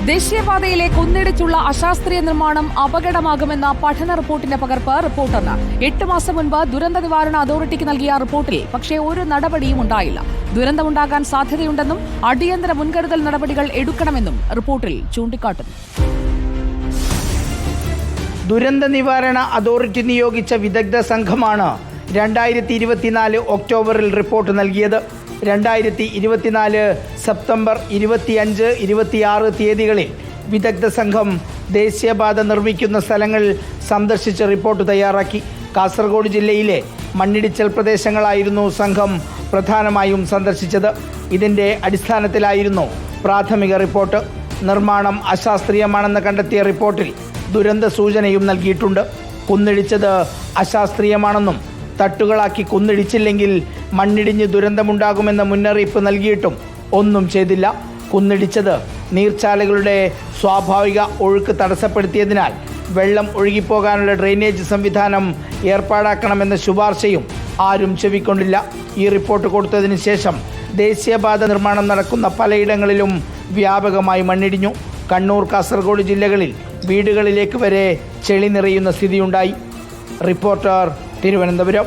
ദേശീയപാതയിലെ കുന്നിടിച്ചുള്ള അശാസ്ത്രീയ നിർമ്മാണം അപകടമാകുമെന്ന പഠന റിപ്പോർട്ടിന്റെ പകർപ്പ് റിപ്പോർട്ടറിന് 8 മാസം മുൻപ് ദുരന്ത നിവാരണ അതോറിറ്റിക്ക് നൽകിയ റിപ്പോർട്ടിൽ പക്ഷേ ഒരു നടപടിയും ഉണ്ടായില്ല. ദുരന്തമുണ്ടാകാൻ സാധ്യതയുണ്ടെന്നും അടിയന്തര മുൻകരുതൽ നടപടികൾ എടുക്കണമെന്നും റിപ്പോർട്ടിൽ ചൂണ്ടിക്കാട്ടുന്നു. ദുരന്ത നിവാരണ അതോറിറ്റി നിയോഗിച്ച വിദഗ്ധ സംഘമാണ് 2024 ഒക്ടോബറിൽ റിപ്പോർട്ട് നൽകിയത്. 2024 സെപ്റ്റംബർ 25, 26 തീയതികളിൽ വിദഗ്ധ സംഘം ദേശീയപാത നിർമ്മിക്കുന്ന സ്ഥലങ്ങൾ സന്ദർശിച്ച് റിപ്പോർട്ട് തയ്യാറാക്കി. കാസർഗോഡ് ജില്ലയിലെ മണ്ണിടിച്ചൽ പ്രദേശങ്ങളായിരുന്നു സംഘം പ്രധാനമായും സന്ദർശിച്ചത്. ഇതിൻ്റെ അടിസ്ഥാനത്തിലായിരുന്നു പ്രാഥമിക റിപ്പോർട്ട്. നിർമ്മാണം അശാസ്ത്രീയമാണെന്ന് കണ്ടെത്തിയ റിപ്പോർട്ടിൽ ദുരന്ത സൂചനയും നൽകിയിട്ടുണ്ട്. കുന്നിടിച്ചത് അശാസ്ത്രീയമാണെന്നും തട്ടുകളാക്കി കുന്നിടിച്ചില്ലെങ്കിൽ മണ്ണിടിഞ്ഞ് ദുരന്തമുണ്ടാകുമെന്ന മുന്നറിയിപ്പ് നൽകിയിട്ടും ഒന്നും ചെയ്തില്ല. കുന്നിടിച്ചത് നീർച്ചാലുകളുടെ സ്വാഭാവിക ഒഴുക്ക് തടസ്സപ്പെടുത്തിയതിനാൽ വെള്ളം ഒഴുകിപ്പോകാനുള്ള ഡ്രെയിനേജ് സംവിധാനം ഏർപ്പാടാക്കണമെന്ന ശുപാർശയും ആരും ചെവിക്കൊണ്ടില്ല. ഈ റിപ്പോർട്ട് കൊടുത്തതിന് ശേഷം ദേശീയപാത നിർമ്മാണം നടക്കുന്ന പലയിടങ്ങളിലും വ്യാപകമായി മണ്ണിടിഞ്ഞു. കണ്ണൂർ, കാസർഗോഡ് ജില്ലകളിൽ വീടുകളിലേക്ക് വരെ ചെളി നിറയുന്ന സ്ഥിതിയുണ്ടായി. റിപ്പോർട്ടർ, തിരുവനന്തപുരം.